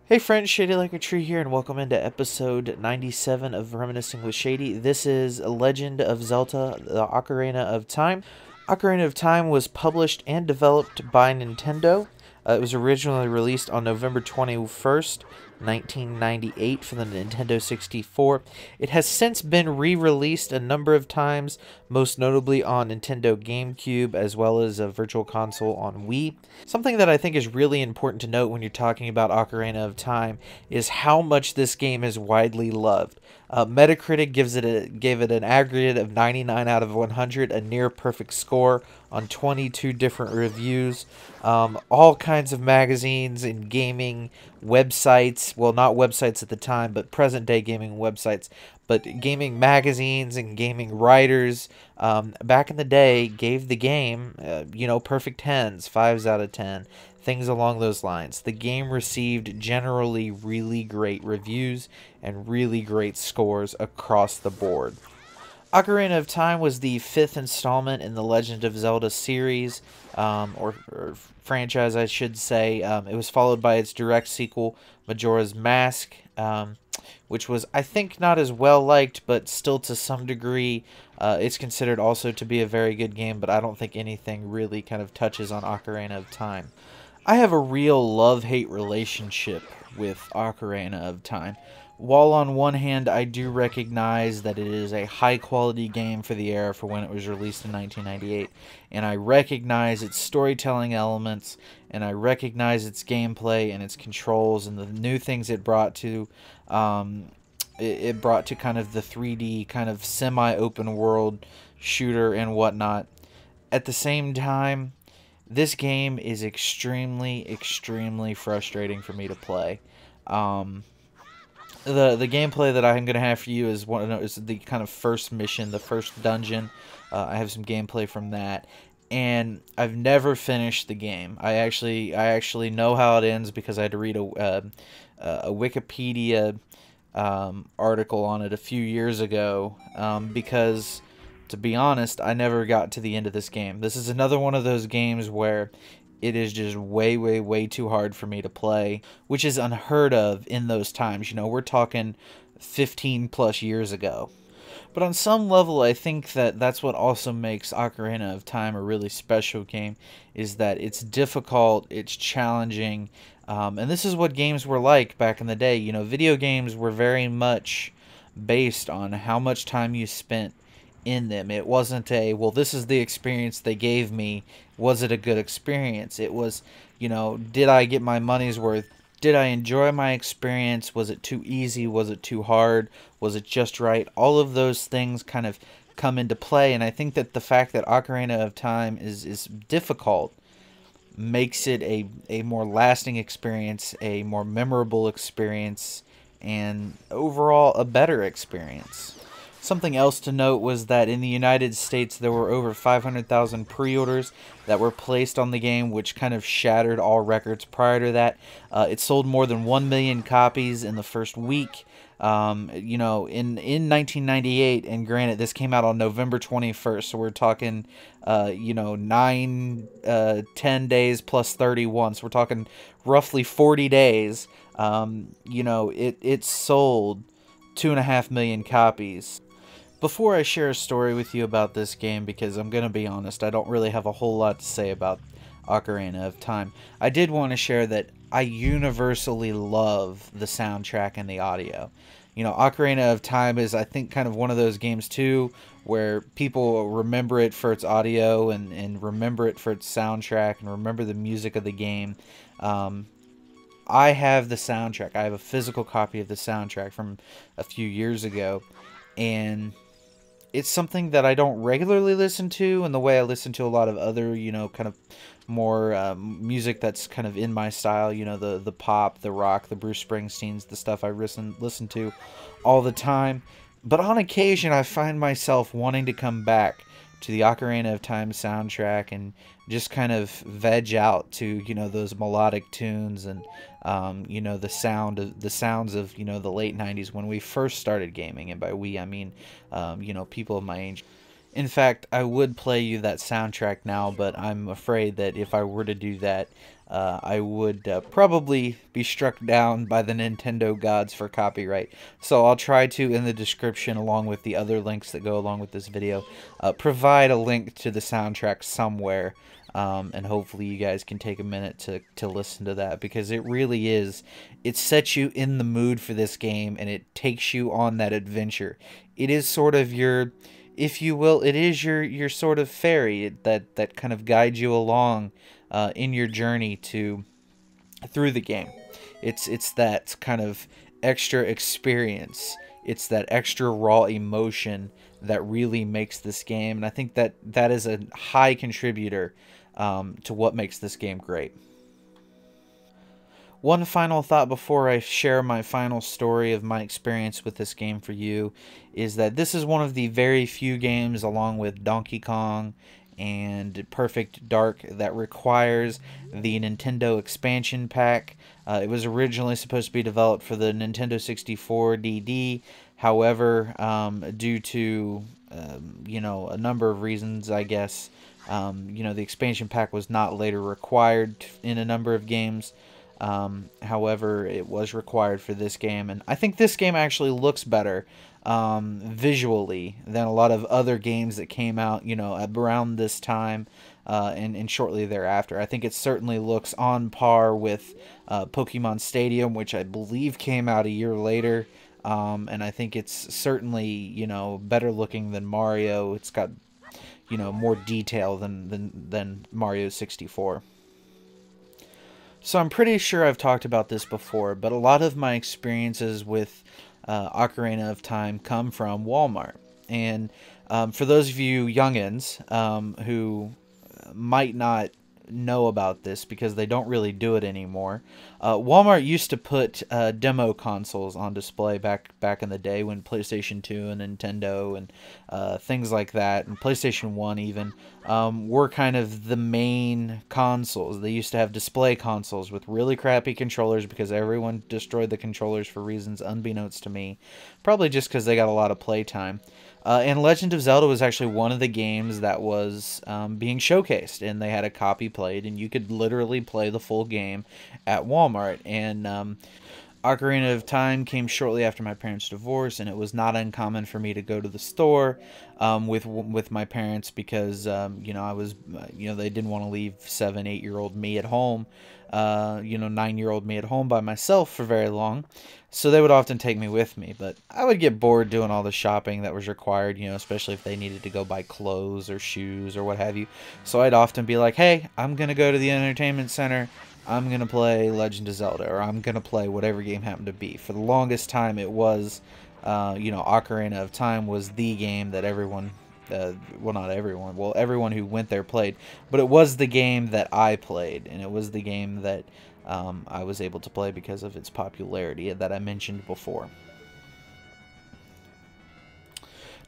Hey friends, Shadylikeatree here, and welcome into episode 97 of Reminiscing with Shady. This is a Legend of Zelda, the Ocarina of Time. Ocarina of Time was published and developed by Nintendo. It was originally released on November 21st, 1998 for the Nintendo 64. It has since been re-released a number of times, most notably on Nintendo GameCube as well as a Virtual Console on Wii. Something that I think is really important to note when you're talking about Ocarina of Time is how much this game is widely loved. Metacritic gave it an aggregate of 99 out of 100, a near perfect score on 22 different reviews. All kinds of magazines and gaming websites, well, not websites at the time, but present day gaming websites, but gaming magazines and gaming writers back in the day gave the game, perfect 10s, 5s out of 10, things along those lines. The game received generally really great reviews and really great scores across the board. Ocarina of Time was the 5th installment in the Legend of Zelda series, or franchise, I should say. It was followed by its direct sequel, Majora's Mask, which was, I think, not as well liked, but still to some degree, it's considered also to be a very good game, but I don't think anything really kind of touches on Ocarina of Time. I have a real love-hate relationship with Ocarina of Time. While on one hand I do recognize that it is a high-quality game for the era for when it was released in 1998, and I recognize its storytelling elements, and I recognize its gameplay and its controls and the new things it brought to it brought to kind of the 3D kind of semi-open world shooter and whatnot. At the same time, this game is extremely, extremely frustrating for me to play. The gameplay that I'm gonna have for you is the kind of first mission, the first dungeon. I have some gameplay from that, and I've never finished the game. I actually know how it ends because I had to read a Wikipedia article on it a few years ago. Because, to be honest, I never got to the end of this game. This is another one of those games where it is just way, way, way too hard for me to play, which is unheard of in those times. You know, we're talking 15 plus years ago. But on some level, I think that that's what also makes Ocarina of Time a really special game, is that it's difficult, it's challenging, and this is what games were like back in the day. You know, video games were very much based on how much time you spent in them. It wasn't a, well, this is the experience they gave me, was it a good experience? It was, did I get my money's worth? Did I enjoy my experience? Was it too easy? Was it too hard? Was it just right? All of those things kind of come into play, and I think that the fact that Ocarina of Time is difficult makes it a more lasting experience, a more memorable experience, and overall a better experience. Something else to note was that in the United States there were over 500,000 pre-orders that were placed on the game, which kind of shattered all records prior to that. It sold more than 1 million copies in the first week. In 1998, and granted, this came out on November 21st, so we're talking, 10 days plus 31, so we're talking roughly 40 days. It sold 2.5 million copies. Before I share a story with you about this game, because I'm going to be honest, I don't really have a whole lot to say about Ocarina of Time, I did want to share that I universally love the soundtrack and the audio. Ocarina of Time is, I think, kind of one of those games, too, where people remember it for its audio and remember it for its soundtrack and remember the music of the game. I have the soundtrack. I have a physical copy of the soundtrack from a few years ago, and it's something that I don't regularly listen to in the way I listen to a lot of other, kind of more music that's kind of in my style, the pop, the rock, the Bruce Springsteens, the stuff I listen to all the time. But on occasion, I find myself wanting to come back to the Ocarina of Time soundtrack and just kind of veg out to, those melodic tunes and, the sounds of, the late 90s when we first started gaming. And by we, I mean, people of my age. In fact, I would play you that soundtrack now, but I'm afraid that if I were to do that, I would probably be struck down by the Nintendo gods for copyright. So I'll try to, in the description, along with the other links that go along with this video, provide a link to the soundtrack somewhere. And hopefully you guys can take a minute to listen to that, because it really is, it sets you in the mood for this game, and it takes you on that adventure. It is sort of your, if you will, it is your sort of fairy that kind of guides you along in your journey through the game. It's that kind of extra experience. It's that extra raw emotion that really makes this game, and I think that is a high contributor to what makes this game great. One final thought before I share my final story of my experience with this game for you is that this is one of the very few games, along with Donkey Kong and Perfect Dark, that requires the Nintendo expansion pack. It was originally supposed to be developed for the Nintendo 64 DD. However, due to a number of reasons, I guess, the expansion pack was not later required in a number of games. However, it was required for this game, and I think this game actually looks better visually than a lot of other games that came out, around this time and shortly thereafter. I think it certainly looks on par with Pokemon Stadium, which I believe came out a year later, and I think it's certainly, better looking than Mario. It's got, more detail than Mario 64. So I'm pretty sure I've talked about this before, but a lot of my experiences with Ocarina of Time come from Walmart. And for those of you youngins who might not know about this because they don't really do it anymore, Walmart used to put demo consoles on display back in the day when PlayStation 2 and Nintendo and things like that, and PlayStation 1 even, were kind of the main consoles. They used to have display consoles with really crappy controllers because everyone destroyed the controllers for reasons unbeknownst to me, probably just because they got a lot of playtime. And Legend of Zelda was actually one of the games that was being showcased, and they had a copy played, and you could literally play the full game at Walmart. And Ocarina of Time came shortly after my parents' divorce, and it was not uncommon for me to go to the store with my parents because I was they didn't want to leave 7, 8-year-old me at home, 9-year-old me at home by myself for very long. So they would often take me with me, but I would get bored doing all the shopping that was required, especially if they needed to go buy clothes or shoes or what have you. So I'd often be like, hey, I'm going to go to the entertainment center, I'm going to play Legend of Zelda, or I'm going to play whatever game happened to be. For the longest time, it was, Ocarina of Time was the game that everyone, well, not everyone, well, everyone who went there played, but it was the game that I played, and it was the game that I was able to play because of its popularity that I mentioned before.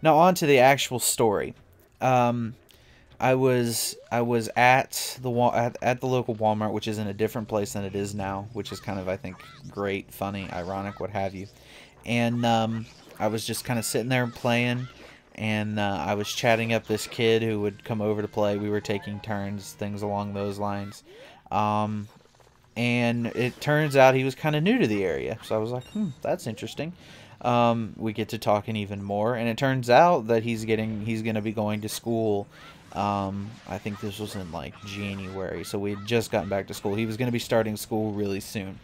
Now on to the actual story. I was at the local Walmart, which is in a different place than it is now, which is kind of, I think, great, funny, ironic, what have you. And I was just kind of sitting there playing, and I was chatting up this kid who would come over to play. We were taking turns, things along those lines. And it turns out he was kind of new to the area. So I was like, that's interesting. We get to talking even more, and it turns out that he's going to be going to school. I think this was in like January, so we had just gotten back to school. He was going to be starting school really soon.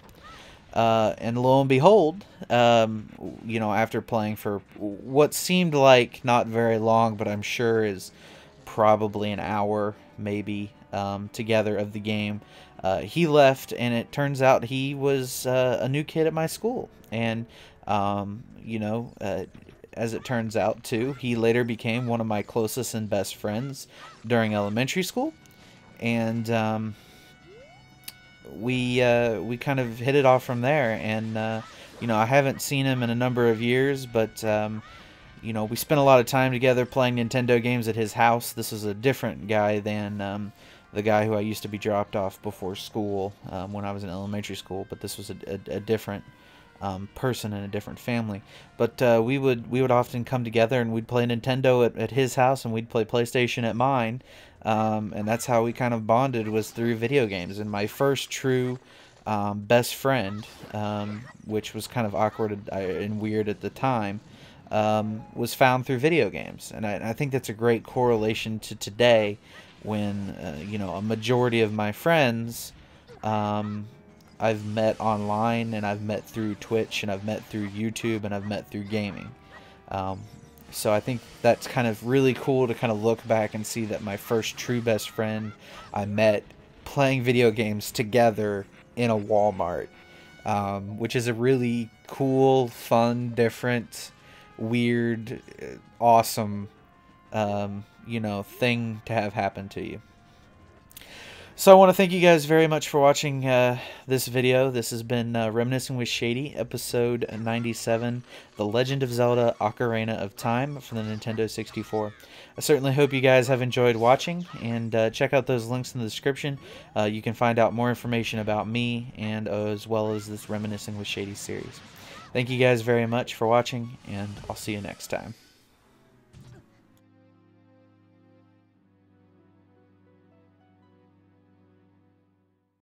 And lo and behold, after playing for what seemed like not very long, but I'm sure is probably an hour, maybe, together of the game, he left, and it turns out he was a new kid at my school. And, as it turns out, too, he later became one of my closest and best friends during elementary school. And we kind of hit it off from there. And, I haven't seen him in a number of years, but, we spent a lot of time together playing Nintendo games at his house. This is a different guy than the guy who I used to be dropped off before school when I was in elementary school, but this was a different person in a different family. But we would often come together and we'd play Nintendo at his house and we'd play PlayStation at mine. And that's how we kind of bonded, was through video games. And my first true best friend, which was kind of awkward and weird at the time, was found through video games. And I think that's a great correlation to today, when you know, a majority of my friends I've met online, and I've met through Twitch, and I've met through YouTube, and I've met through gaming. So I think that's kind of really cool to kind of look back and see that my first true best friend I met playing video games together in a Walmart, which is a really cool, fun, different, weird, awesome, you know, thing to have happen to you. So I want to thank you guys very much for watching this video. This has been Reminiscing with Shady, episode 97, The Legend of Zelda Ocarina of Time from the Nintendo 64. I certainly hope you guys have enjoyed watching, and check out those links in the description. You can find out more information about me, and as well as this Reminiscing with Shady series. Thank you guys very much for watching, and I'll see you next time.